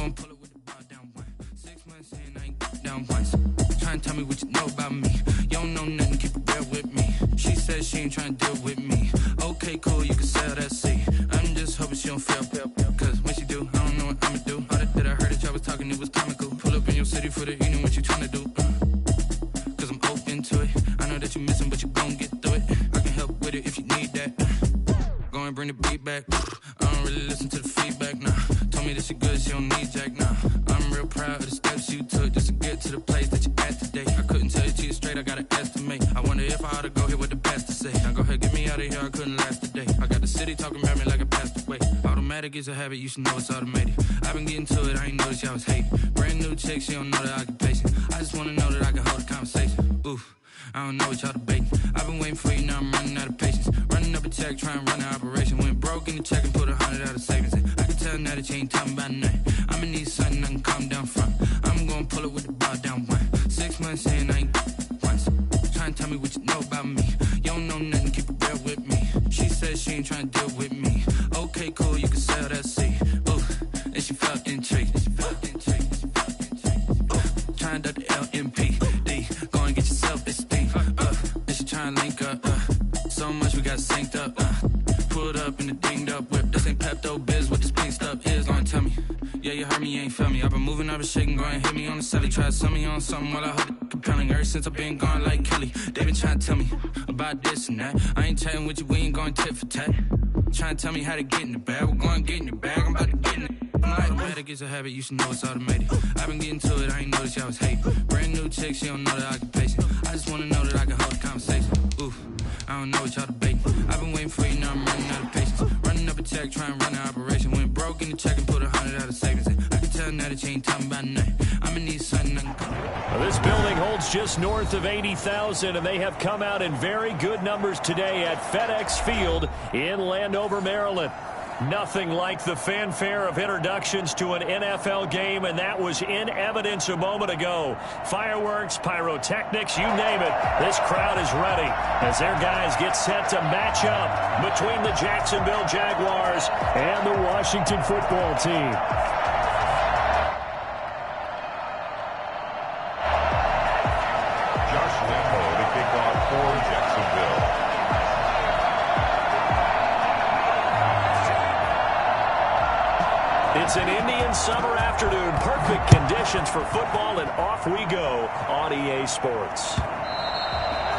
gon' pull it with the bar down one. 6 months in, I ain't down once. Try and tell me what you know about me. You don't know nothing, keep it real with me. She said she ain't trying to deal with me. Okay, cool, you can sell that seat. I'm just hoping she don't fail. Cause when she do, I don't know what I'ma do. All that I heard that y'all was talking, it was comical. Pull up in your city for the evening, what you trying to do? Cause I'm open to it. I know that you missing, but you gon' get through it. I can help with it if you need that. Go and bring the beat back. I don't really listen to the feedback, nah. Told me that she good, she don't need jack, nah. I'm real proud of the steps you took just to get to the place that you at today. I couldn't tell you to you straight, I gotta estimate. I wonder if I ought to go here with the past to say. Now go ahead, get me out of here, I couldn't last a day. I got the city talking about me like I passed away. Automatic is a habit, you should know it's automated. I've been getting to it, I ain't noticed y'all was hating. Brand new chick, she don't know the occupation. I just wanna know that I can hold a conversation. Oof, I don't know what y'all debating. I've been waiting for you, now I'm running out of patience. Running up a check, trying to run an operation. Went broke in the check and put 100 out of savings in. I can tell now that you ain't talking about nothing. I'ma need something I can calm down from. I'm gonna pull it with the bar down one. 6 months in, I ain't once. Try and tell me what you know about me. You don't know nothing, keep it real with me. She said she ain't trying to deal with me. Okay, cool, you can sell that seat. Ooh, and she felt intrigued. Trying to the LMPD. Go and get your self-esteem. And she trying to link up. So much we got synced up. Pulled up in the dinged up whip. This ain't Pepto-Biz, what this pink stuff is. Go and tell me. Yeah, you heard me, you ain't felt me. I've been moving, I've been shaking, go and hit me on the celly. Try to sell me on something while I hold it compelling. Ever since I've been gone like Kelly, they been trying to tell me about this and that. I ain't chatting with you, we ain't going tit for tat. Trying to tell me how to get in the bag. We're going to get in the bag, I'm about to get in it. Automatic is a habit, you should know it's automated. I've been getting to it, I ain't noticed y'all was hating. Brand new chick, she don't know the occupation. I just wanna know that I can hold a conversation. Oof, I don't know what y'all debating. I've been waiting for you, now I'm running out of patience. Running up a check, trying to run an operation. Went broke in the check and put 100 out of savings in. I can tell now that you ain't talking about nothing. I'ma need something I can call. Well, this building holds just north of 80,000, and they have come out in very good numbers today at FedEx Field in Landover, Maryland. Nothing like the fanfare of introductions to an NFL game, and that was in evidence a moment ago. Fireworks, pyrotechnics, you name it. This crowd is ready as their guys get set to match up between the Jacksonville Jaguars and the Washington football team. Josh Lambo to kick off for Jacksonville. It's an Indian summer afternoon. Perfect conditions for football, and off we go on EA Sports.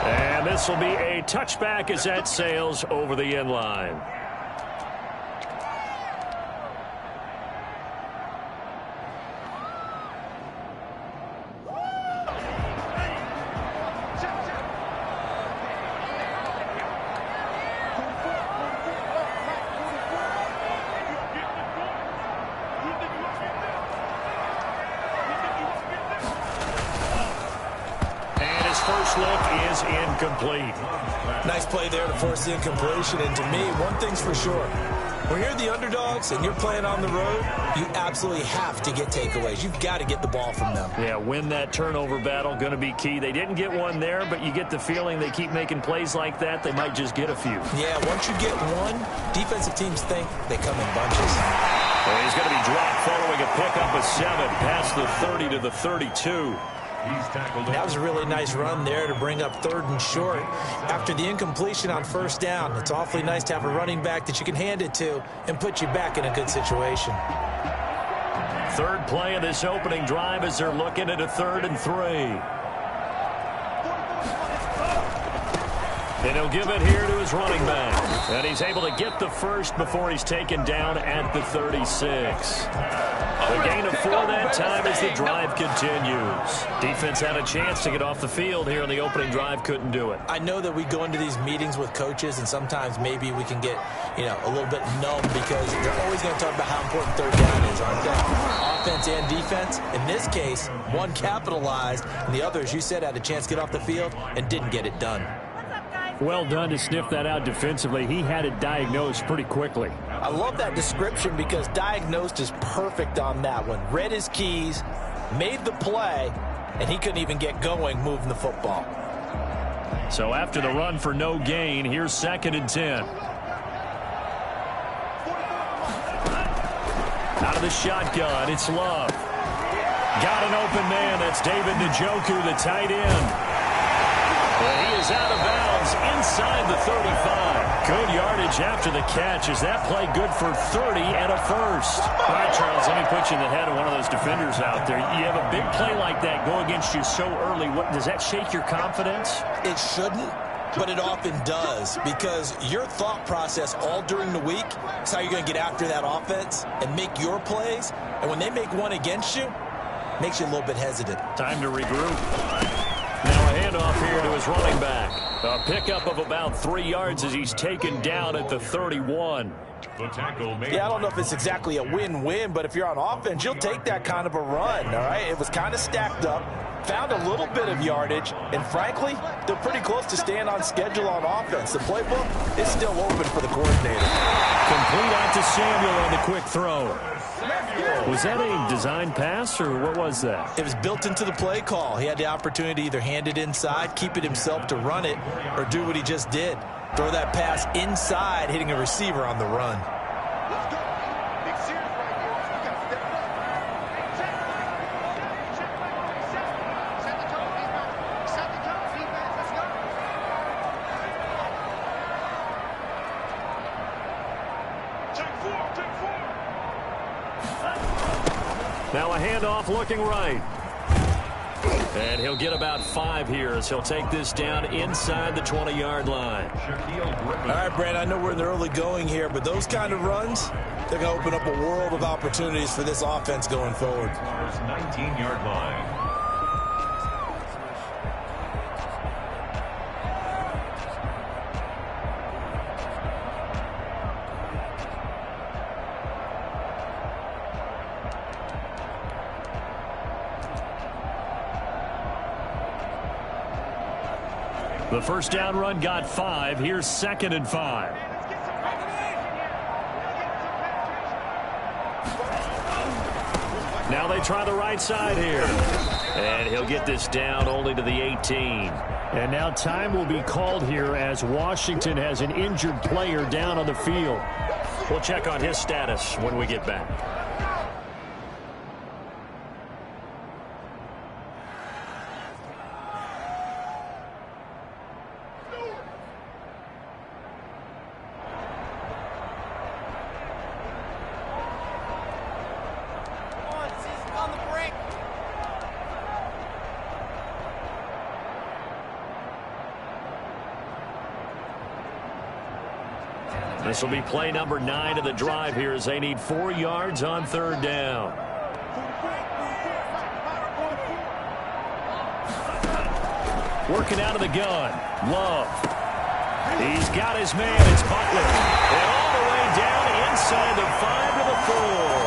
And this will be a touchback as that sails over the end line. Look is incomplete. Nice play there to force the incompletion, and to me, one thing's for sure. When you're the underdogs and you're playing on the road, you absolutely have to get takeaways. You've got to get the ball from them. Yeah, win that turnover battle, going to be key. They didn't get one there, but you get the feeling they keep making plays like that, they might just get a few. Yeah, once you get one, defensive teams think they come in bunches. Well, he's going to be dropped following a pickup of 7 past the 30 to the 32. That was a really nice run there to bring up 3rd and short. After the incompletion on 1st down, it's awfully nice to have a running back that you can hand it to and put you back in a good situation. 3rd play of this opening drive as they're looking at a 3rd and 3. And he'll give it here to his running back. And he's able to get the first before he's taken down at the 36. A gain of 4 that time as the drive continues. Defense had a chance to get off the field here in the opening drive, couldn't do it. I know that we go into these meetings with coaches, and sometimes maybe we can get, a little bit numb because they're always going to talk about how important 3rd down is, aren't they? Offense and defense. In this case, one capitalized, and the other, as you said, had a chance to get off the field and didn't get it done. Well done to sniff that out defensively. He had it diagnosed pretty quickly. I love that description because diagnosed is perfect on that one. Read his keys, made the play, and he couldn't even get going moving the football. So after the run for no gain, here's 2nd and 10. Out of the shotgun, it's Love. Got an open man. That's David Njoku, the tight end. And he is out of bounds inside the 35. Good yardage after the catch. Is that play good for 30 and a first? All right, Charles, let me put you in the head of one of those defenders out there. You have a big play like that go against you so early. Does that shake your confidence? It shouldn't, but it often does, because your thought process all during the week is how you're going to get after that offense and make your plays. And when they make one against you, it makes you a little bit hesitant. Time to regroup. Now a handoff here to his running back. A pickup of about 3 yards as he's taken down at the 31. Yeah, I don't know if it's exactly a win-win, but if you're on offense, you'll take that kind of a run, all right? It was kind of stacked up, found a little bit of yardage, and frankly, they're pretty close to staying on schedule on offense. The playbook is still open for the coordinator. Complete out to Samuel on the quick throw. Was that a design pass, or what was that? It was built into the play call. He had the opportunity to either hand it inside, keep it himself to run it, or do what he just did. Throw that pass inside, hitting a receiver on the run. Now a handoff looking right. And he'll get about 5 here as he'll take this down inside the 20-yard line. All right, Brad, I know we're in the early going here, but those kind of runs, they're going to open up a world of opportunities for this offense going forward. 19-yard line. The first down run got 5. Here's 2nd and 5. Now they try the right side here. And he'll get this down only to the 18. And now time will be called here as Washington has an injured player down on the field. We'll check on his status when we get back. This will be play number 9 of the drive here as they need 4 yards on 3rd down. Working out of the gun. Love. He's got his man. It's Butler. And all the way down inside the 5 to the 4.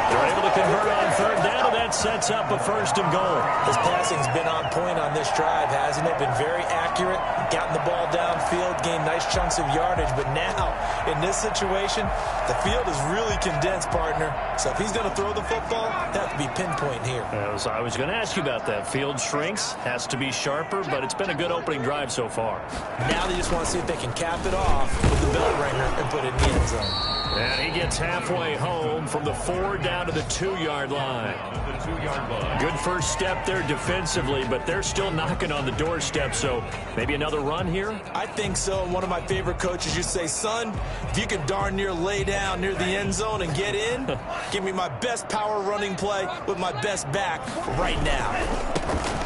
They're able to convert on 3rd down, and that sets up a 1st and goal. His passing's been on point on this drive, hasn't it? Been very accurate, gotten the ball downfield, gained nice chunks of yardage. But now, in this situation, the field is really condensed, partner. So if he's going to throw the football, that have to be pinpoint here. I was going to ask you about that. Field shrinks, has to be sharper, but it's been a good opening drive so far. Now they just want to see if they can cap it off with the bell ringer and put it in the end zone. And he gets halfway home from the 4 down to the 2-yard line. Good first step there defensively, but they're still knocking on the doorstep, so maybe another run here? I think so. One of my favorite coaches used to say, son, if you can darn near lay down near the end zone and get in, give me my best power running play with my best back right now.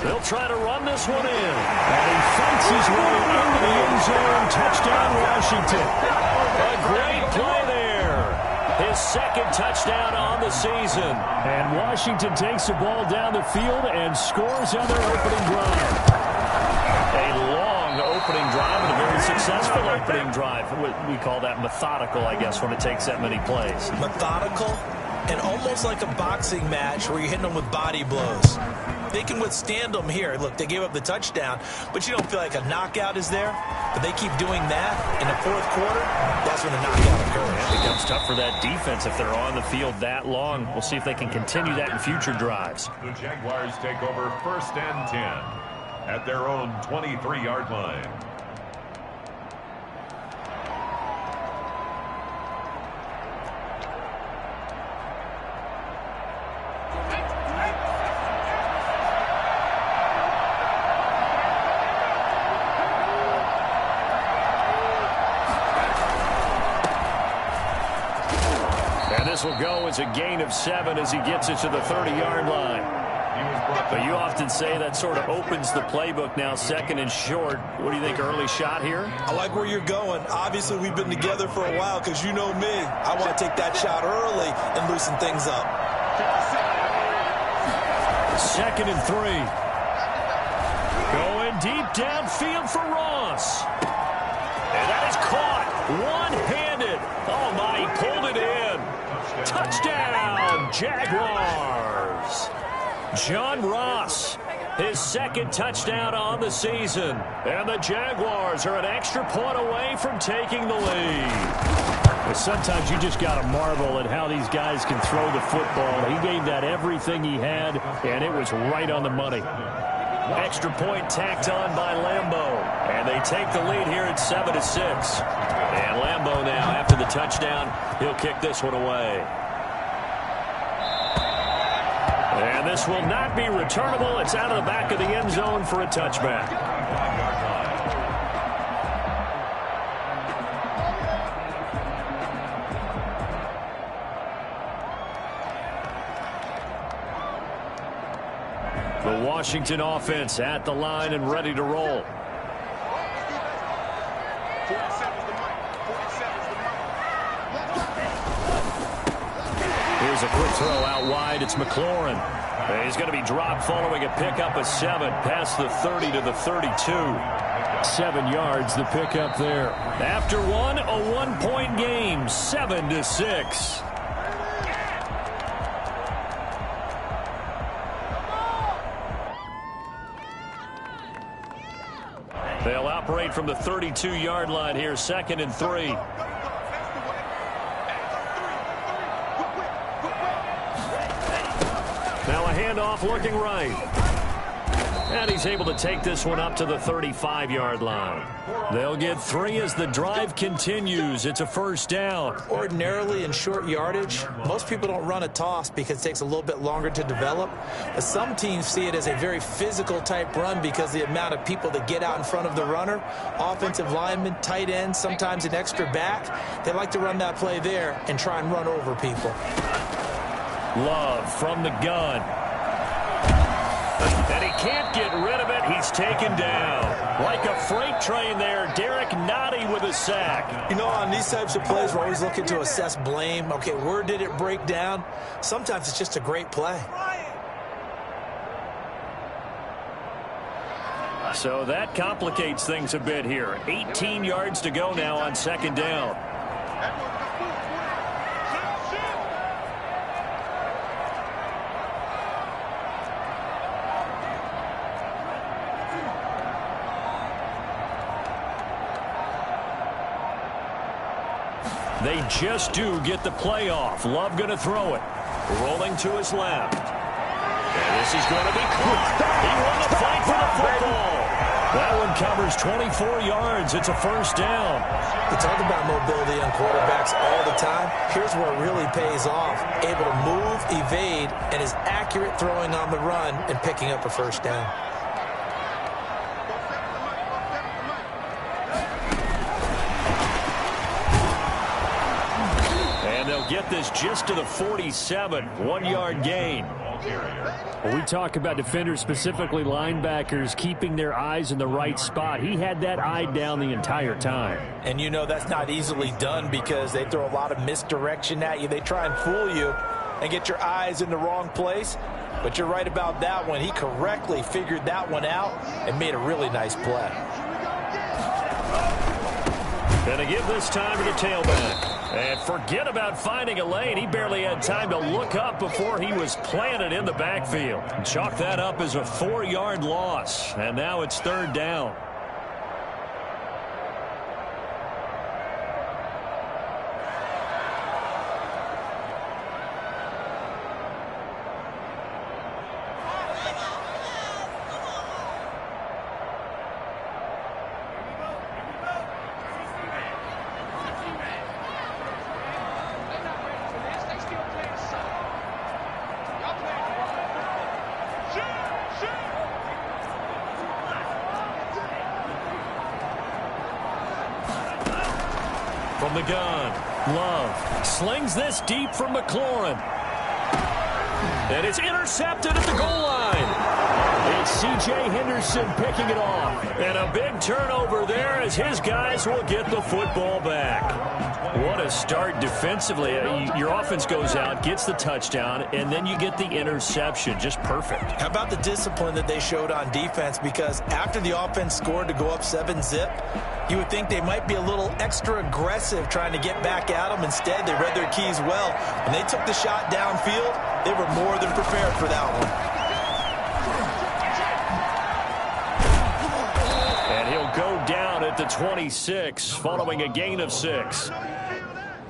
They'll try to run this one in. And he fights his way into the end zone. Touchdown, Washington. A great play there. His 2nd touchdown on the season. And Washington takes the ball down the field and scores on their opening drive. A long opening drive and a very successful opening drive. We call that methodical, I guess, when it takes that many plays. Methodical and almost like a boxing match where you're hitting them with body blows. They can withstand them here. Look, they gave up the touchdown, but you don't feel like a knockout is there. But they keep doing that in the 4th quarter. That's when the knockout occurs. It becomes tough for that defense if they're on the field that long. We'll see if they can continue that in future drives. The Jaguars take over 1st and 10 at their own 23-yard line. This will go as a gain of 7 as he gets it to the 30-yard line. But you often say that sort of opens the playbook now, second and short. What do you think, early shot here? I like where you're going. Obviously, we've been together for a while because you know me. I want to take that shot early and loosen things up. Second and 3. Going deep downfield for Ross. And that is caught one-handed. Oh, my, he pulled it in. Touchdown, Jaguars. John Ross, his second touchdown on the season. And the Jaguars are an extra point away from taking the lead. Sometimes you just got to marvel at how these guys can throw the football. He gave that everything he had, and it was right on the money. Extra point tacked on by Lambeau. And they take the lead here at 7-6. And Lambeau now, after the touchdown, he'll kick this one away. And this will not be returnable. It's out of the back of the end zone for a touchback. The Washington offense at the line and ready to roll. Here's a quick throw out wide. It's McLaurin. He's going to be dropped following a pickup of 7 past the 30 to the 32. 7 yards, the pickup there. After one, a 1-point game, 7-6. They'll operate from the 32-yard line here, 2nd and 3. Now a handoff looking right. And he's able to take this one up to the 35-yard line. They'll get 3 as the drive continues. It's a first down. Ordinarily in short yardage, most people don't run a toss because it takes a little bit longer to develop. But some teams see it as a very physical type run because the amount of people that get out in front of the runner, offensive linemen, tight ends, sometimes an extra back, they like to run that play there and try and run over people. Love from the gun. And he can't get rid of it. He's taken down. Like a freight train there, Derek Nottie with a sack. You know, on these types of plays, we're always looking to assess blame. Okay, where did it break down? Sometimes it's just a great play. So that complicates things a bit here. 18 yards to go now on 2nd down. They just do get the play off. Love going to throw it. Rolling to his left. And this is going to be caught. He won the fight for the football. That one covers 24 yards. It's a first down. We talk about mobility on quarterbacks all the time. Here's where it really pays off. Able to move, evade, and is accurate throwing on the run and picking up a first down. Get this just to the 47, 1-yard gain. When we talk about defenders, specifically linebackers, keeping their eyes in the right spot, he had that eye down the entire time. And you know that's not easily done because they throw a lot of misdirection at you. They try and fool you and get your eyes in the wrong place. But you're right about that one. He correctly figured that one out and made a really nice play. Gonna give this time to the tailback. And forget about finding a lane. He barely had time to look up before he was planted in the backfield. Chalk that up as a 4-yard loss. And now it's 3rd down. From the gun, Love slings this deep from McLaurin. And it's intercepted at the goal line. It's C.J. Henderson picking it off. And a big turnover there as his guys will get the football back. What a start defensively. Your offense goes out, gets the touchdown, and then you get the interception. Just perfect. How about the discipline that they showed on defense? Because after the offense scored to go up 7-zip, you would think they might be a little extra aggressive trying to get back at them. Instead, they read their keys well. When they took the shot downfield, they were more than prepared for that one. And he'll go down at the 26 following a gain of 6.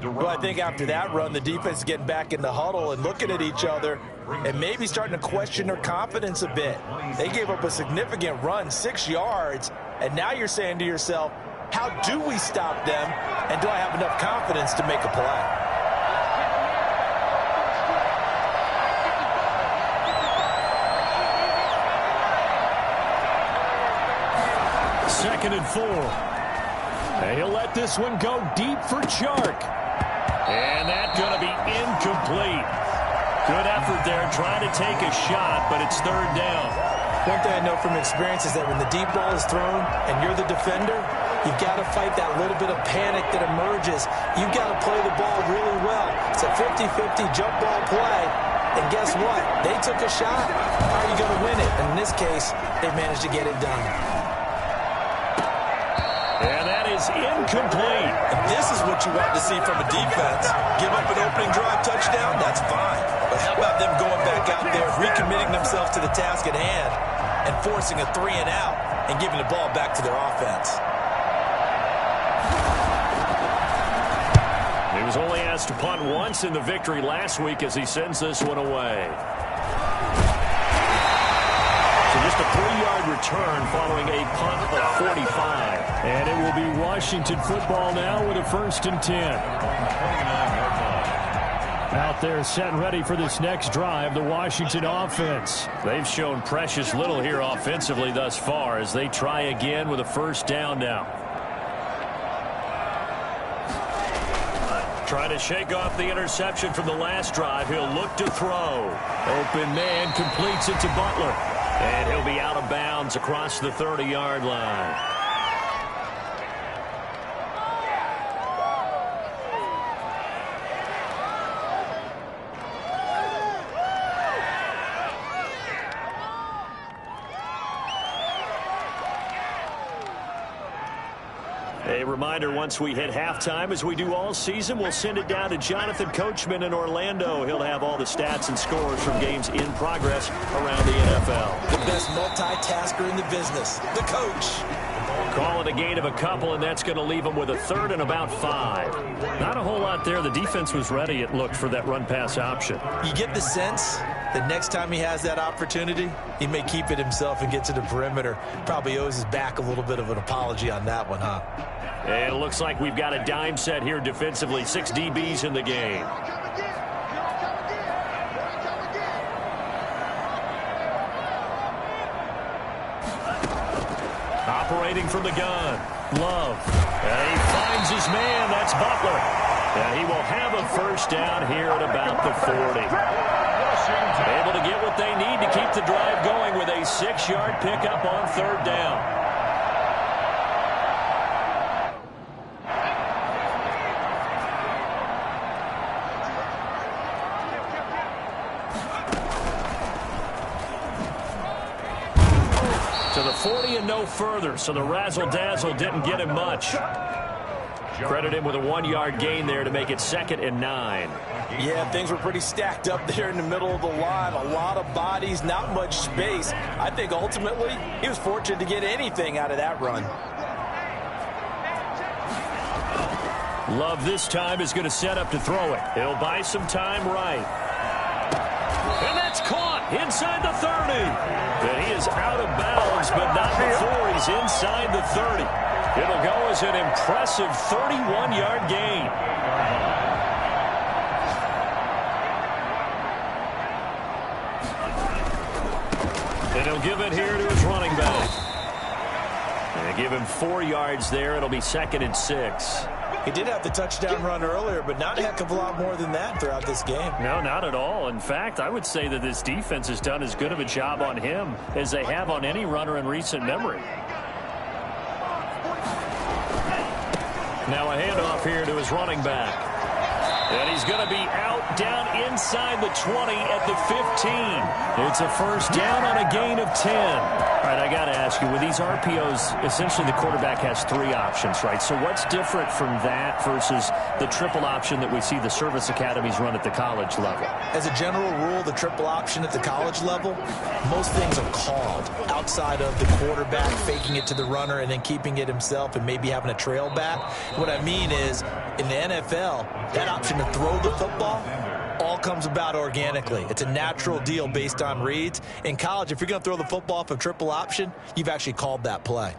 Well, I think after that run, the defense is getting back in the huddle and looking at each other and maybe starting to question their confidence a bit. They gave up a significant run, 6 yards, and now you're saying to yourself, how do we stop them, and do I have enough confidence to make a play? Second and 4. And he'll let this one go deep for Chark. And that's going to be incomplete. Good effort there, trying to take a shot, but it's third down. One thing I know from experience is that when the deep ball is thrown and you're the defender, you've got to fight that little bit of panic that emerges. You've got to play the ball really well. It's a 50-50 jump ball play. And guess what? They took a shot. How are you going to win it? And in this case, they managed to get it done. And that is incomplete. If this is what you want to see from a defense, give up an opening drive touchdown, that's fine. But how about them going back out there, recommitting themselves to the task at hand, and forcing a 3-and-out and giving the ball back to their offense? He was only asked to punt once in the victory last week as he sends this one away. So just a 3-yard return following a punt of 45. And it will be Washington football now with a 1st and 10. Out there set and ready for this next drive, the Washington offense. They've shown precious little here offensively thus far as they try again with a 1st down now. Trying to shake off the interception from the last drive. He'll look to throw. Open man completes it to Butler. And he'll be out of bounds across the 30-yard line. A reminder, once we hit halftime, as we do all season, we'll send it down to Jonathan Coachman in Orlando. He'll have all the stats and scores from games in progress around the NFL. The best multitasker in the business, the coach. Call it a gain of a couple, and that's going to leave them with a 3rd and about 5. Not a whole lot there. The defense was ready, it looked, for that run-pass option. You get the sense that next time he has that opportunity, he may keep it himself and get to the perimeter. Probably owes his back a little bit of an apology on that one, huh? And it looks like we've got a dime set here defensively. 6 DBs in the game. Operating from the gun, Love. And he finds his man. That's Butler. And he will have a 1st down here at about the 40. Able to get what they need to keep the drive going with a 6-yard pickup on 3rd down. To the 40 and no further, so the razzle-dazzle didn't get him much. Credit him with a 1-yard gain there to make it 2nd and 9. Yeah, things were pretty stacked up there in the middle of the line. A lot of bodies, not much space. I think ultimately he was fortunate to get anything out of that run. Love this time is going to set up to throw it. He'll buy some time right. And that's caught inside the 30. And he is out of bounds, but not before he's inside the 30. It'll go as an impressive 31-yard gain. And he'll give it here to his running back. And give him 4 yards there. It'll be 2nd and 6. He did have the touchdown run earlier, but not a heck of a lot more than that throughout this game. No, not at all. In fact, I would say that this defense has done as good of a job on him as they have on any runner in recent memory. Now a handoff here to his running back. And he's going to be out down inside the 20 at the 15. It's a first down on a gain of 10. All right, I got to ask you, with these RPOs, essentially the quarterback has 3 options, right? So what's different from that versus the triple option that we see the service academies run at the college level? As a general rule, the triple option at the college level, most things are called outside of the quarterback faking it to the runner and then keeping it himself and maybe having a trail back. What I mean is, in the NFL, that option to throw the football all comes about organically. It's a natural deal based on reads. In college, if you're going to throw the football off a triple option, you've actually called that play.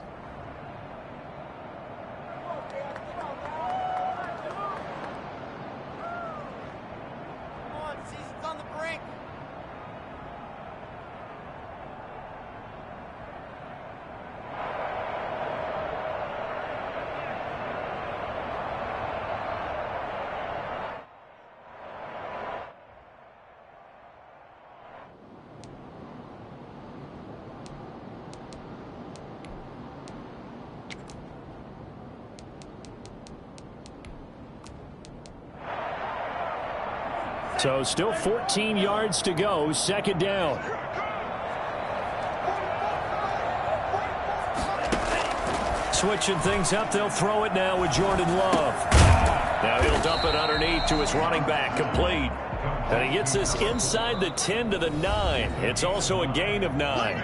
So still 14 yards to go, second down. Switching things up, they'll throw it now with Jordan Love. Now he'll dump it underneath to his running back, complete. And he gets this inside the 10 to the 9. It's also a gain of 9.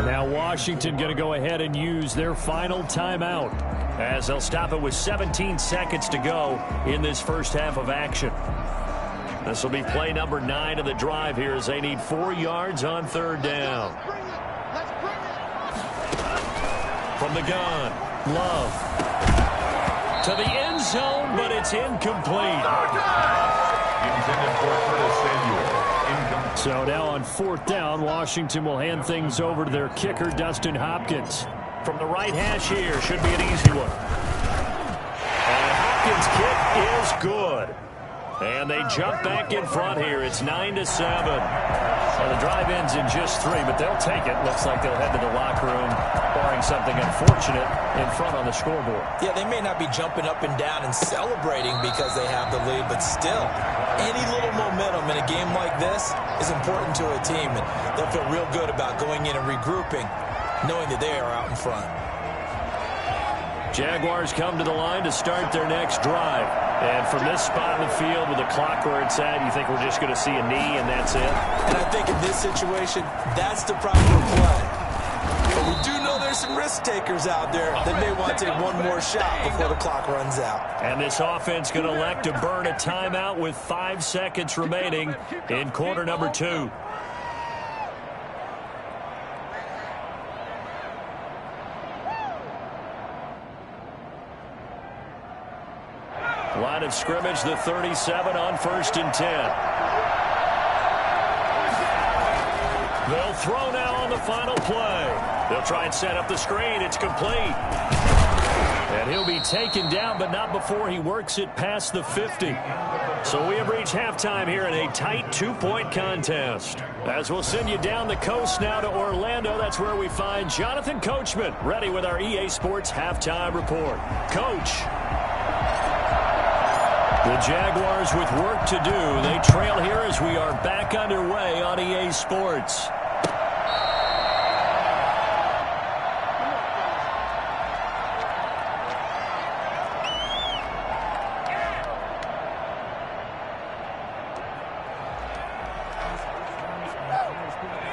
Now Washington going to go ahead and use their final timeout, as they'll stop it with 17 seconds to go in this first half of action. This will be play number 9 of the drive here as they need 4 yards on third down. From the gun, Love. To the end zone, but it's incomplete. Intended for Curtis Samuel. So now on fourth down, Washington will hand things over to their kicker, Dustin Hopkins. From the right hash here, should be an easy one. And Hopkins' kick is good. And they jump back in front here. It's 9-7. Well, the drive ends in just 3, but they'll take it. Looks like they'll head to the locker room, barring something unfortunate, in front on the scoreboard. Yeah, they may not be jumping up and down and celebrating because they have the lead, but still, any little momentum in a game like this is important to a team, and they'll feel real good about going in and regrouping, knowing that they are out in front. Jaguars come to the line to start their next drive. And from this spot in the field with the clock where it's at, you think we're just going to see a knee and that's it? And I think in this situation, that's the proper play. But we do know there's some risk takers out there that may want to take one more shot before the clock runs out. And this offense going to elect to burn a timeout with 5 seconds remaining in quarter number 2. Line of scrimmage, the 37 on 1st and 10. They'll throw now on the final play. They'll try and set up the screen. It's complete. And he'll be taken down, but not before he works it past the 50. So we have reached halftime here in a tight 2-point contest. As we'll send you down the coast now to Orlando, that's where we find Jonathan Coachman, ready with our EA Sports halftime report. Coach. The Jaguars with work to do. They trail here as we are back underway on EA Sports.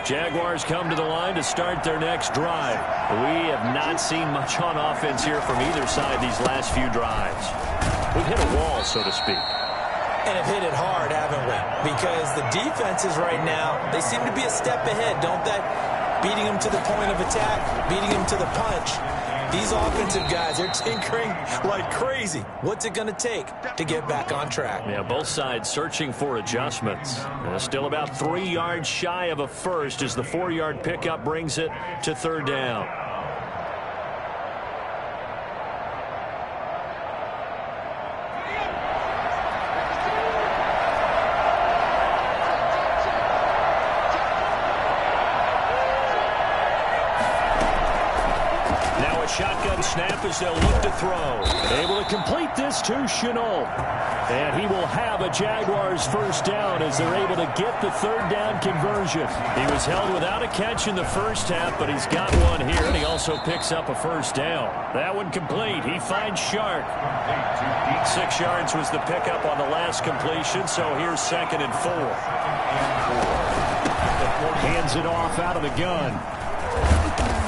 Jaguars come to the line to start their next drive. We have not seen much on offense here from either side these last few drives. We've hit a wall, so to speak. And have hit it hard, haven't we? Because the defenses right now, they seem to be a step ahead, don't they? Beating them to the point of attack, beating them to the punch. These offensive guys, they're tinkering like crazy. What's it going to take to get back on track? Yeah, both sides searching for adjustments. Still about 3 yards shy of a first as the 4-yard pickup brings it to third down. shotgun snap as they'll look to throw. Able to complete this to Chenault. And he will have a Jaguars first down as they're able to get the third down conversion. He was held without a catch in the first half, but he's got one here, and he also picks up a first down. That one complete. He finds Shark. 6 yards was the pickup on the last completion, so here's 2nd and 4. Hands it off out of the gun.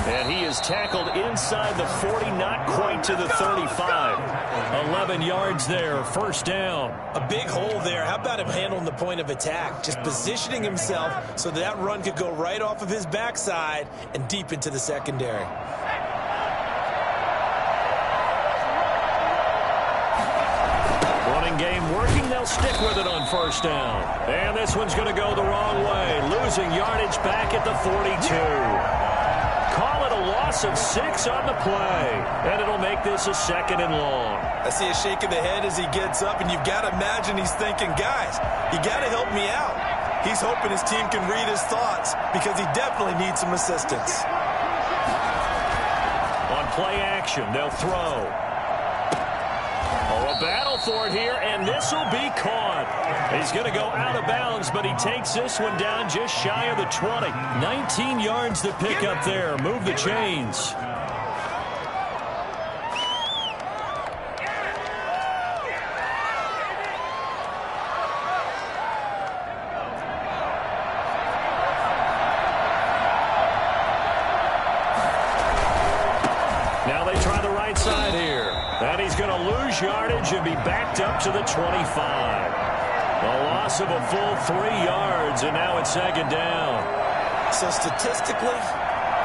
And he is tackled inside the 40, not quite to the 35. 11 yards there, first down. A big hole there. How about him handling the point of attack? Just positioning himself so that run could go right off of his backside and deep into the secondary. Running game working. They'll stick with it on first down. And this one's going to go the wrong way. Losing yardage back at the 42. Call it a loss of 6 on the play. And it'll make this a 2nd and long. I see a shake of the head as he gets up, and you've got to imagine he's thinking, guys, you got to help me out. He's hoping his team can read his thoughts because he definitely needs some assistance. On play action, they'll throw. Oh, a battle for it here, and this will be caught. He's going to go out of bounds, but he takes this one down just shy of the 20. 19 yards to pick up there. Move the chains. Now they try the right side here. And he's going to lose yardage and be backed up to the 25. A loss of a full 3 yards, and now it's 2nd down. So statistically,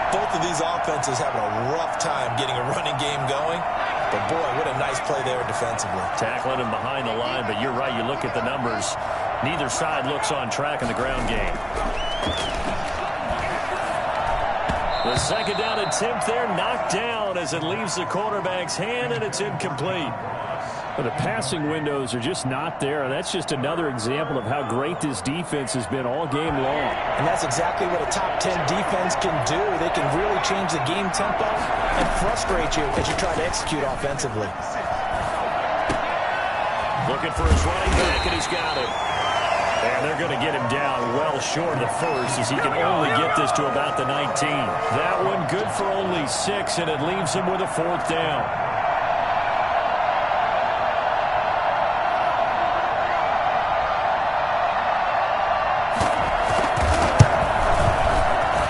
both of these offenses having a rough time getting a running game going. But, boy, what a nice play there defensively. Tackling him behind the line, but you're right. You look at the numbers. Neither side looks on track in the ground game. The 2nd down attempt there knocked down as it leaves the quarterback's hand, and it's incomplete. But the passing windows are just not there. That's just another example of how great this defense has been all game long. And that's exactly what a top 10 defense can do. They can really change the game tempo and frustrate you as you try to execute offensively. Looking for his running back, and he's got it. And they're going to get him down well short of the first as he can only get this to about the 19. That one good for only 6, and it leaves him with a 4th down.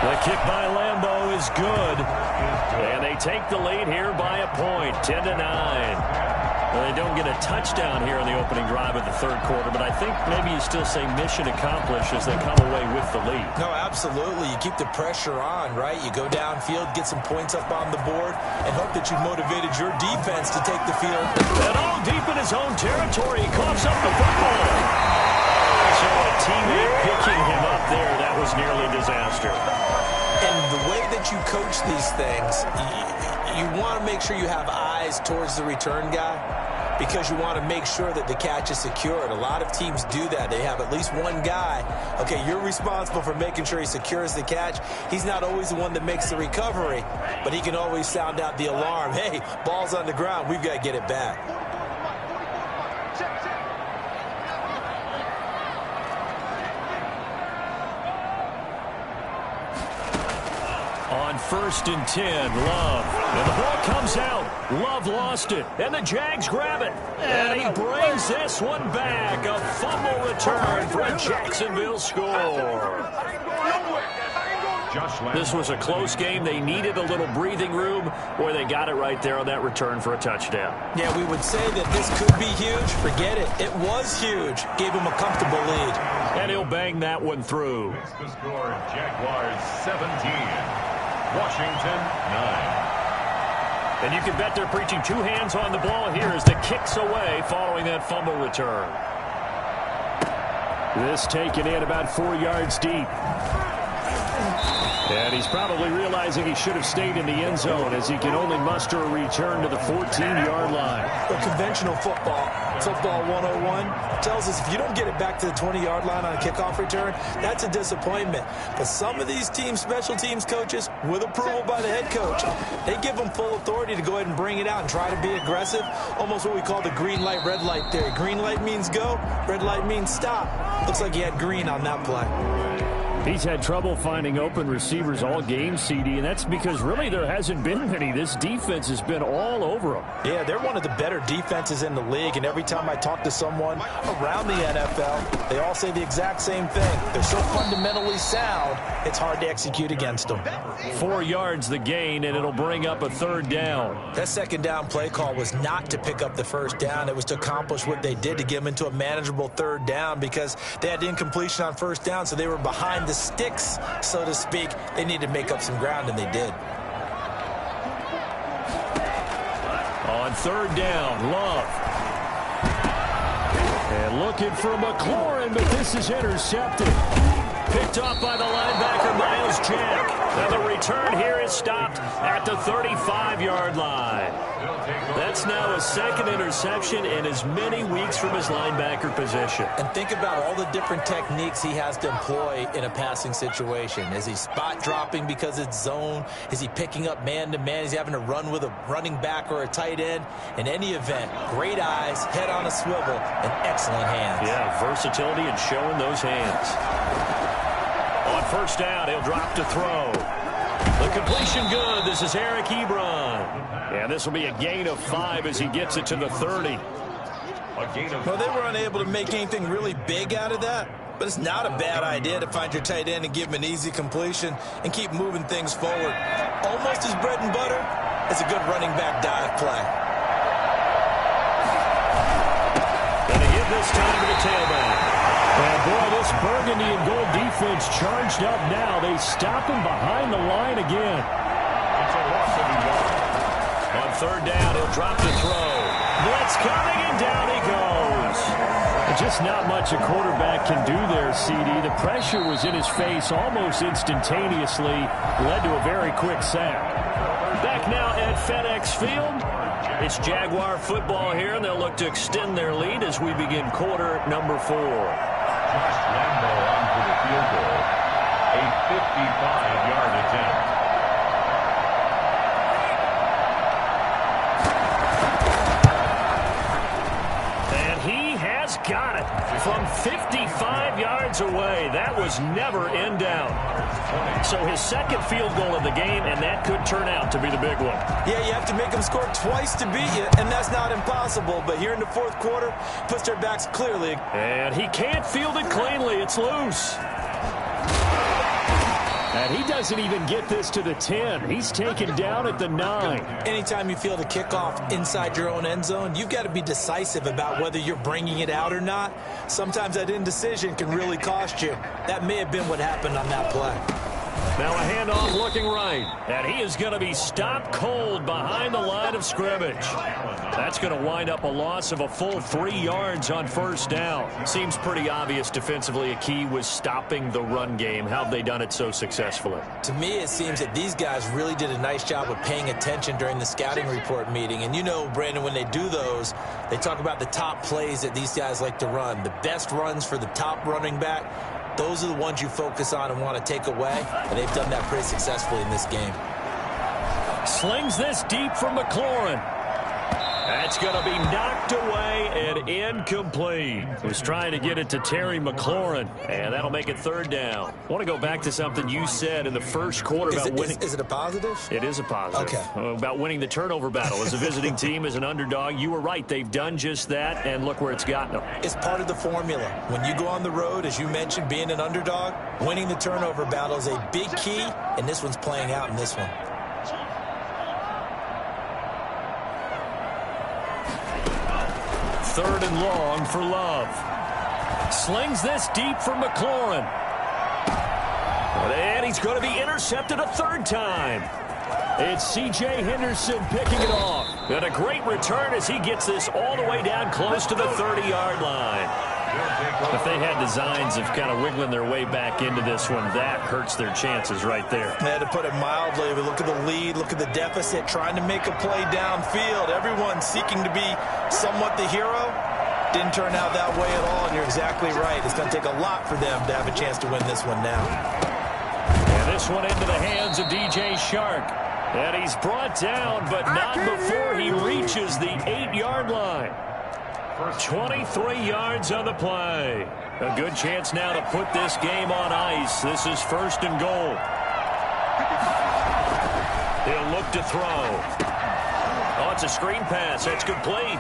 The kick by Lambeau is good. And they take the lead here by a point, 10-9. Well, they don't get a touchdown here in the opening drive of the 3rd quarter, but I think maybe you still say mission accomplished as they come away with the lead. No, absolutely. You keep the pressure on, right? You go downfield, get some points up on the board, and hope that you've motivated your defense to take the field. And all deep in his own territory, he coughs up the football. So a teammate picking him up there, that was nearly disaster. And the way that you coach these things, you want to make sure you have eyes towards the return guy because you want to make sure that the catch is secured. A lot of teams do that. They have at least one guy. Okay, you're responsible for making sure he secures the catch. He's not always the one that makes the recovery, but he can always sound out the alarm. Hey, ball's on the ground. We've got to get it back. On 1st and 10, Love. And the ball comes out. Love lost it. And the Jags grab it. And he brings this one back. A fumble return for a Jacksonville score. This was a close game. They needed a little breathing room. Boy, they got it right there on that return for a touchdown. Yeah, we would say that this could be huge. Forget it. It was huge. Gave him a comfortable lead. And he'll bang that one through. It's the score, Jaguars 17. Washington 9. And you can bet they're preaching 2 hands on the ball here as the kick's away following that fumble return. This taken in about 4 yards deep. And he's probably realizing he should have stayed in the end zone as he can only muster a return to the 14-yard line. Well, conventional football 101, tells us if you don't get it back to the 20-yard line on a kickoff return, that's a disappointment. But some of these teams, special teams coaches, with approval by the head coach, they give them full authority to go ahead and bring it out and try to be aggressive, almost what we call the green light, red light theory. Green light means go, red light means stop. Looks like he had green on that play. He's had trouble finding open receivers all game, CD, and that's because really there hasn't been many. This defense has been all over them. Yeah, they're one of the better defenses in the league, and every time I talk to someone around the NFL, they all say the exact same thing. They're so fundamentally sound, it's hard to execute against them. 4 yards the gain, and it'll bring up a third down. That second down play call was not to pick up the first down. It was to accomplish what they did, to get them into a manageable third down, because they had incompletion on first down, so they were behind the sticks, so to speak. They needed to make up some ground, and they did. On third down, Love. And looking for McLaurin, but this is intercepted. Picked off by the linebacker, Miles Jack. Now the return here is stopped at the 35-yard line. That's now a second interception in as many weeks from his linebacker position. And think about all the different techniques he has to employ in a passing situation. Is he spot dropping because it's zone? Is he picking up man-to-man? Is he having to run with a running back or a tight end? In any event, great eyes, head on a swivel, and excellent hands. Yeah, versatility and showing those hands. On first down, he'll drop to throw. The completion good. This is Eric Ebron. And this will be a gain of 5 as he gets it to the 30. Well, they were unable to make anything really big out of that, but it's not a bad idea to find your tight end and give him an easy completion and keep moving things forward. Almost as bread and butter as a good running back dive play. Gonna give this time to the tailback. And boy, this burgundy and gold defense charged up now. They stop him behind the line again. It's a loss of a yard. On third down, he'll drop to throw. Blitz coming, and down he goes. Just not much a quarterback can do there, CD. The pressure was in his face almost instantaneously. Led to a very quick sack. Back now at FedEx Field. It's Jaguar football here, and they'll look to extend their lead as we begin quarter number 4. Josh Lambo onto the field goal. A 55-yard attempt. And he has got it from 55 yards away. That was never in doubt. So his second field goal of the game, and that could turn out to be the big one. Yeah, you have to make them score twice to beat you, and that's not impossible. But here in the fourth quarter, puts their backs clearly. And he can't field it cleanly. It's loose. And he doesn't even get this to the 10. He's taken down at the 9. Anytime you field a kickoff inside your own end zone, you've got to be decisive about whether you're bringing it out or not. Sometimes that indecision can really cost you. That may have been what happened on that play. Now a handoff looking right. And he is going to be stopped cold behind the line of scrimmage. That's going to wind up a loss of a full 3 yards on first down. Seems pretty obvious defensively a key was stopping the run game. How have they done it so successfully? To me, it seems that these guys really did a nice job of paying attention during the scouting report meeting. And you know, Brandon, when they do those, they talk about the top plays that these guys like to run. The best runs for the top running back. Those are the ones you focus on and want to take away, and they've done that pretty successfully in this game. Slings this deep for McLaurin. That's going to be knocked away and incomplete. Was trying to get it to Terry McLaurin, and that'll make it third down. I want to go back to something you said in the first quarter about winning. Is it a positive? It is a positive. Okay. About winning the turnover battle as a visiting team, as an underdog. You were right. They've done just that, and look where it's gotten them. It's part of the formula. When you go on the road, as you mentioned, being an underdog, winning the turnover battle is a big key, and this one's playing out in this one. Third and long for Love. Slings this deep for McLaurin. And he's going to be intercepted a third time. It's C.J. Henderson picking it off. And a great return as he gets this all the way down close to the 30-yard line. If they had designs of kind of wiggling their way back into this one, that hurts their chances right there. Yeah, to put it mildly, look at the lead, look at the deficit, trying to make a play downfield. Everyone seeking to be somewhat the hero. Didn't turn out that way at all, and you're exactly right. It's going to take a lot for them to have a chance to win this one now. And this one into the hands of DJ Shark. And he's brought down, but not before he reaches the 8-yard line. 23 yards on the play. A good chance now to put this game on ice. This is 1st and goal. He'll look to throw. Oh, it's a screen pass. That's complete.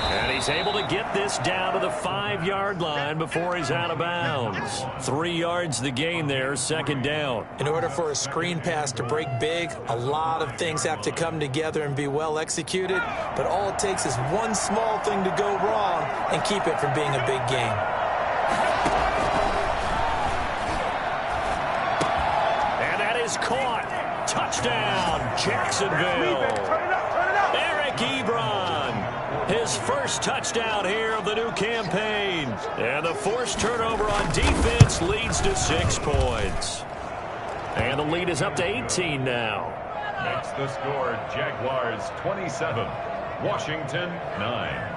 And he's able to get this down to the 5-yard line before he's out of bounds. 3 yards the gain there, 2nd down. In order for a screen pass to break big, a lot of things have to come together and be well executed. But all it takes is one small thing to go wrong and keep it from being a big game. And that is caught. Touchdown, Jacksonville. Eric Ebron. His first touchdown here of the new campaign. And the forced turnover on defense leads to 6 points. And the lead is up to 18 now. Next the score, Jaguars 27, Washington 9.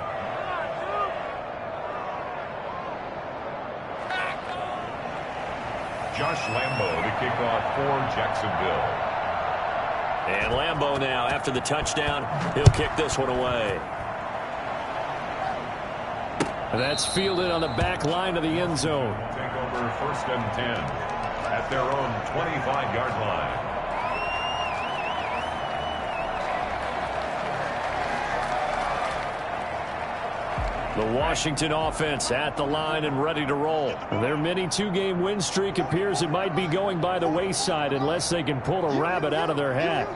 Josh Lambo to kick off for Jacksonville. And Lambo now, after the touchdown, he'll kick this one away. And that's fielded on the back line of the end zone. Take over 1st and 10 at their own 25-yard line. The Washington offense at the line and ready to roll. Their mini 2-game win streak appears it might be going by the wayside unless they can pull a rabbit out of their hat.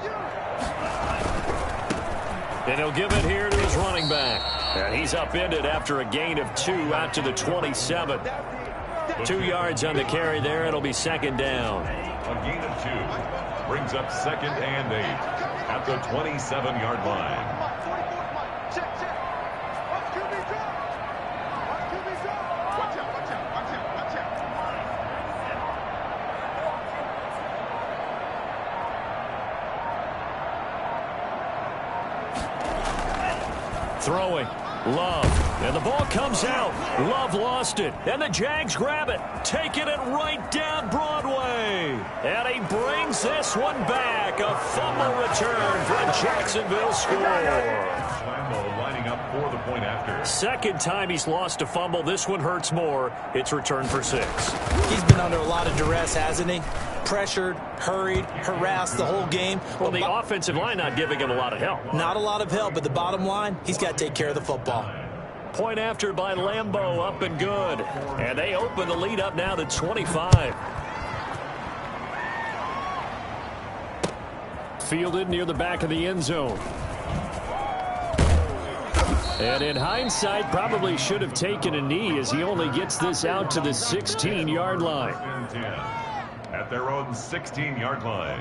And he'll give it here to his running back. And he's upended after a gain of 2 out to the 27. 2 yards on the carry there. It'll be 2nd down. A gain of 2 brings up 2nd and 8 at the 27-yard line. Throwing. Love. And the ball comes out. Love lost it. And the Jags grab it. Taking it right down Broadway. And he brings this one back. A fumble return for a Jacksonville score. Lambo lining up for the point after. 2nd time he's lost a fumble. This one hurts more. It's returned for 6. He's been under a lot of duress, hasn't he? Pressured, hurried, harassed the whole game. Well, the offensive line not giving him a lot of help. Not a lot of help, but the bottom line, he's got to take care of the football. Point after by Lambo, up and good. And they open the lead up now to 25. Fielded near the back of the end zone. And in hindsight, probably should have taken a knee as he only gets this out to the 16-yard line. At their own 16-yard line.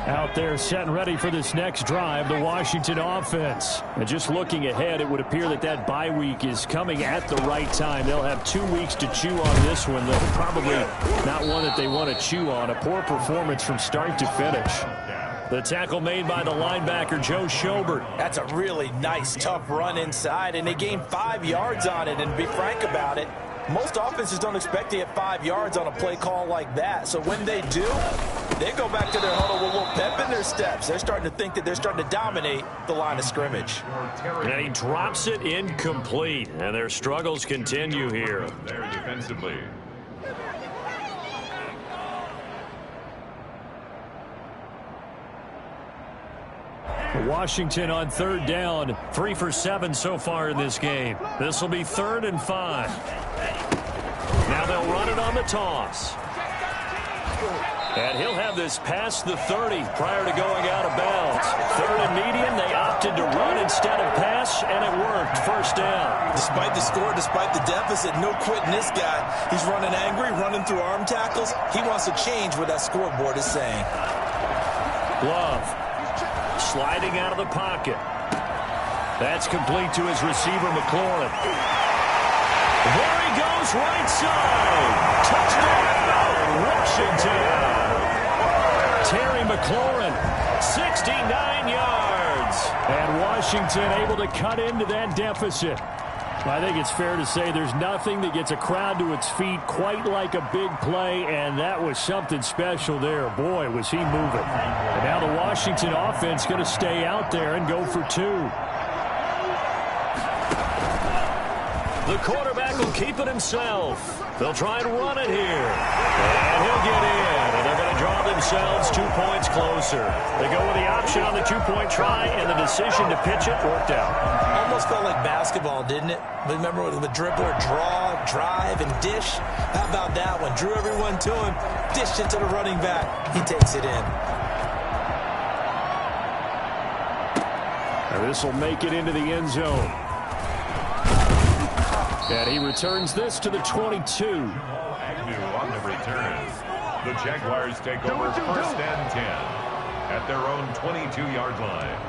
Out there set and ready for this next drive, the Washington offense. And just looking ahead, it would appear that that bye week is coming at the right time. They'll have 2 weeks to chew on this one, though probably not one that they want to chew on. A poor performance from start to finish. The tackle made by the linebacker, Joe Schobert. That's a really nice, tough run inside, and they gained 5 yards on it. And to be frank about it, most offenses don't expect to get 5 yards on a play call like that. So when they do, they go back to their huddle with a little pep in their steps. They're starting to think that they're starting to dominate the line of scrimmage. And he drops it incomplete. And their struggles continue here. There defensively. Washington on 3rd down. 3 for 7 so far in this game. This will be 3rd and 5. Now they'll run it on the toss. And he'll have this past the 30 prior to going out of bounds. 3rd and medium, they opted to run instead of pass, and it worked. 1st down. Despite the score, despite the deficit, no quitting this guy. He's running angry, running through arm tackles. He wants to change what that scoreboard is saying. Love. Sliding out of the pocket. That's complete to his receiver, McLaurin. There he goes, right side. Touchdown, Washington. Terry McLaurin, 69 yards. And Washington able to cut into that deficit. I think it's fair to say there's nothing that gets a crowd to its feet quite like a big play, and that was something special there. Boy, was he moving. And now the Washington offense going to stay out there and go for 2. The quarterback will keep it himself. They'll try and run it here. And he'll get in. And they're going to draw themselves 2 points closer. They go with the option on the 2-point try, and the decision to pitch it worked out. Almost felt like basketball, didn't it? Remember with the dribbler, draw, drive, and dish? How about that one? Drew everyone to him, dished it to the running back. He takes it in. And this will make it into the end zone. And he returns this to the 22. Agnew on the return. The Jaguars take over 1st and 10 at their own 22-yard line.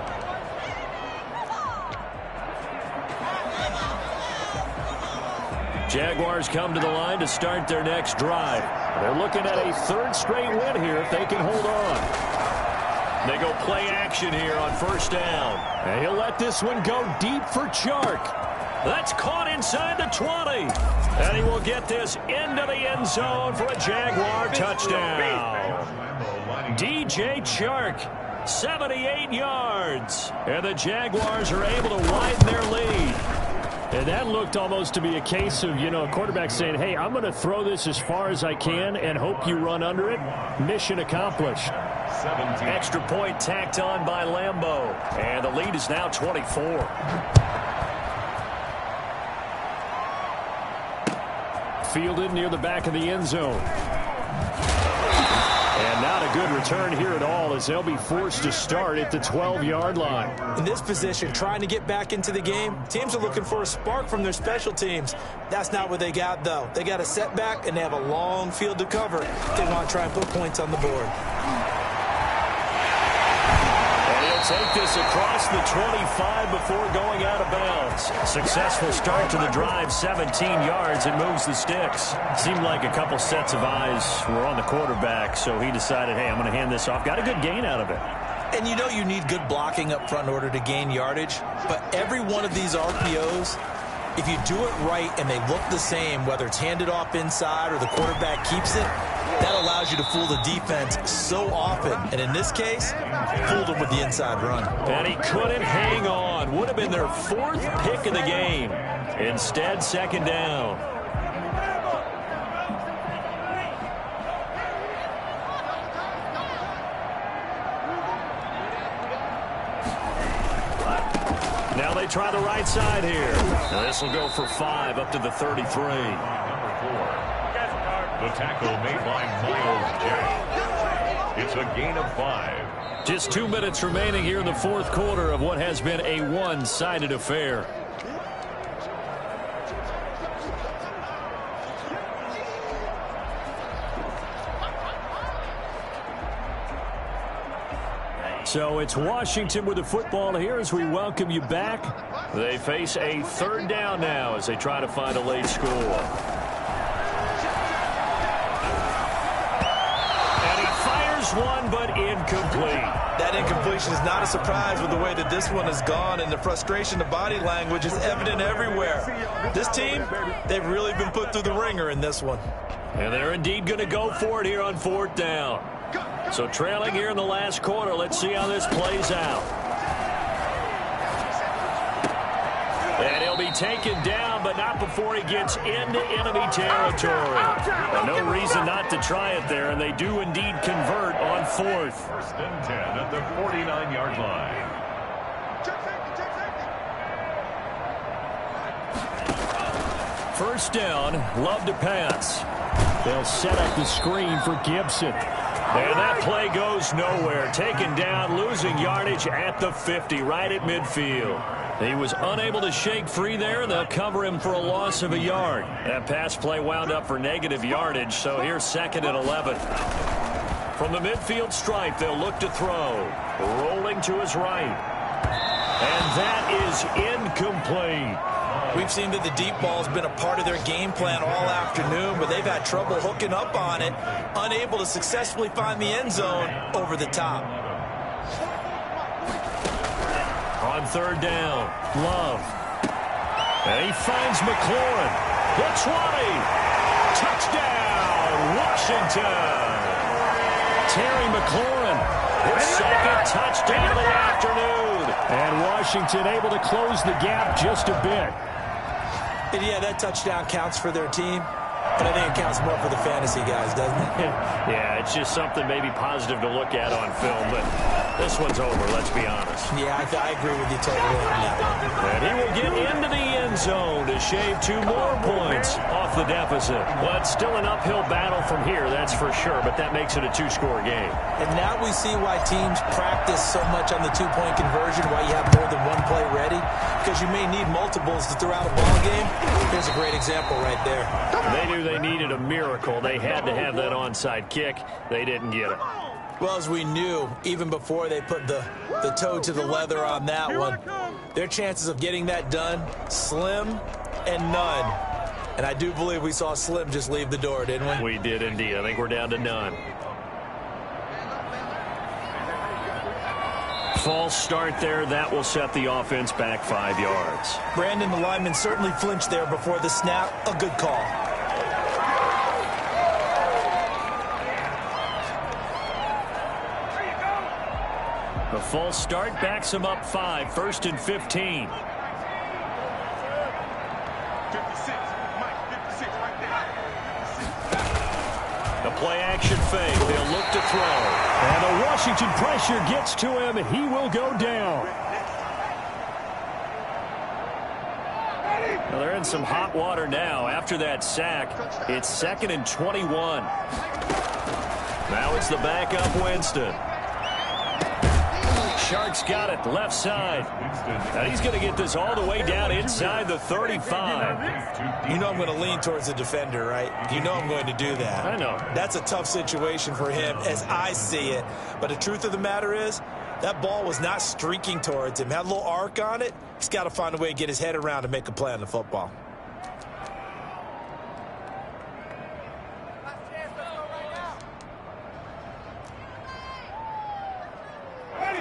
Jaguars come to the line to start their next drive. They're looking at a 3rd straight win here if they can hold on. They go play action here on 1st down. And he'll let this one go deep for Chark. That's caught inside the 20. And he will get this into the end zone for a Jaguar touchdown. DJ Chark, 78 yards. And the Jaguars are able to widen their lead. And that looked almost to be a case of, a quarterback saying, hey, I'm going to throw this as far as I can and hope you run under it. Mission accomplished. 17. Extra point tacked on by Lambeau. And the lead is now 24. Fielded near the back of the end zone. And not a good return here at all as they'll be forced to start at the 12-yard line. In this position, trying to get back into the game, teams are looking for a spark from their special teams. That's not what they got, though. They got a setback, and they have a long field to cover. They want to try and put points on the board. Take this across the 25 before going out of bounds. Successful start to the drive, 17 yards, and moves the sticks. Seemed like a couple sets of eyes were on the quarterback, so he decided, hey, I'm going to hand this off. Got a good gain out of it. And you know you need good blocking up front in order to gain yardage, but every one of these RPOs, if you do it right and they look the same, whether it's handed off inside or the quarterback keeps it, that allows you to fool the defense so often. And in this case, fooled them with the inside run. And he couldn't hang on. Would have been their 4th pick of the game. Instead, 2nd down. Now they try the right side here. This will go for 5 up to the 33. Number 4. The tackle made by Miles Jack. It's a gain of 5. Just 2 minutes remaining here in the 4th quarter of what has been a one-sided affair. So it's Washington with the football here as we welcome you back. They face a 3rd down now as they try to find a late score. One, but incomplete. That incompletion is not a surprise with the way that this one has gone, and the frustration, the body language is evident everywhere. This team, they've really been put through the ringer in this one. And they're indeed going to go for it here on 4th down. So trailing here in the last quarter, let's see how this plays out. And he'll be taken down, but not before he gets into enemy territory. And no reason not to try it there, and they do indeed convert on 4th. 1st and 10 at the 49-yard line. First down, Love to pass. They'll set up the screen for Gibson. And that play goes nowhere. Taken down, losing yardage at the 50, right at midfield. He was unable to shake free there. They'll cover him for a loss of a yard. That pass play wound up for negative yardage, so here's 2nd and 11. From the midfield stripe, they'll look to throw. Rolling to his right. And that is incomplete. We've seen that the deep ball has been a part of their game plan all afternoon, but they've had trouble hooking up on it, unable to successfully find the end zone over the top. On third down, Love. And he finds McLaurin. The 20. Touchdown, Washington. Terry McLaurin, his second touchdown of the afternoon. And Washington able to close the gap just a bit. And yeah, that touchdown counts for their team, but I think it counts more for the fantasy guys, doesn't it? Yeah, it's just something maybe positive to look at on film, but this one's over, let's be honest. Yeah, I agree with you totally on that one. And he will get into the end zone to shave 2 more points off the deficit. Well, it's still an uphill battle from here, that's for sure, but that makes it a 2-score game. And now we see why teams practice so much on the 2-point conversion, why you have more than one play ready, because you may need multiples to throw out a ball game. Here's a great example right there. They knew they needed a miracle. They had to have that onside kick. They didn't get it. Well, as we knew, even before they put the toe to the leather on that one, their chances of getting that done, slim and none. And I do believe we saw Slim just leave the door, didn't we? We did indeed. I think we're down to none. False start there. That will set the offense back 5 yards. Brandon, the lineman certainly flinched there before the snap. A good call. The false start backs him up 5. 1st and 15. The play-action fake. They'll look to throw. And the Washington pressure gets to him, and he will go down. Well, they're in some hot water now. After that sack, it's 2nd and 21. Now it's the backup Winston. Sharks got it, left side. And he's going to get this all the way down inside the 35. You know I'm going to lean towards the defender, right? You know I'm going to do that. I know. That's a tough situation for him as I see it. But the truth of the matter is, that ball was not streaking towards him. Had a little arc on it. He's got to find a way to get his head around and make a play on the football.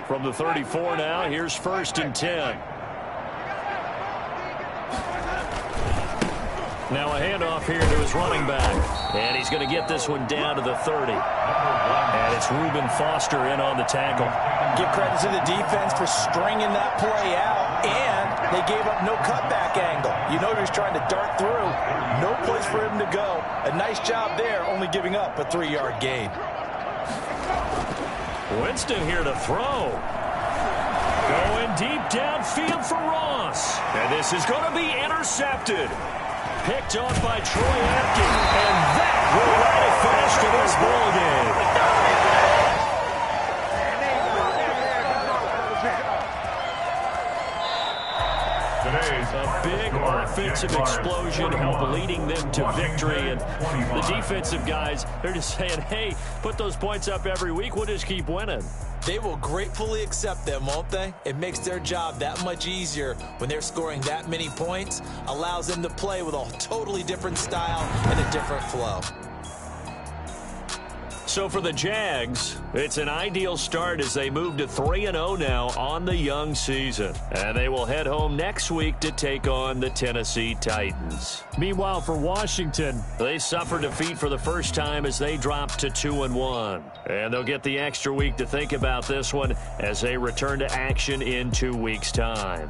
From the 34 now, here's 1st and 10. Now a handoff here to his running back. And he's going to get this one down to the 30. And it's Reuben Foster in on the tackle. Give credit to the defense for stringing that play out. And they gave up no cutback angle. You know he was trying to dart through. No place for him to go. A nice job there, only giving up a 3-yard gain. Winston here to throw. Going deep downfield for Ross. And this is going to be intercepted. Picked off by Troy Apke. And that will light a finish to this ball game. A big offensive explosion helped leading them to victory. And the defensive guys, they're just saying, hey, put those points up every week. We'll just keep winning. They will gratefully accept them, won't they? It makes their job that much easier when they're scoring that many points. Allows them to play with a totally different style and a different flow. So for the Jags, it's an ideal start as they move to 3-0 now on the young season. And they will head home next week to take on the Tennessee Titans. Meanwhile, for Washington, they suffered defeat for the first time as they dropped to 2-1. And they'll get the extra week to think about this one as they return to action in 2 weeks' time.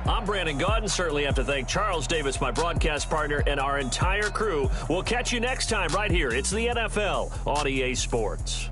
I'm Brandon Gaudin. Certainly have to thank Charles Davis, my broadcast partner, and our entire crew. We'll catch you next time right here. It's the NFL on EA Sports.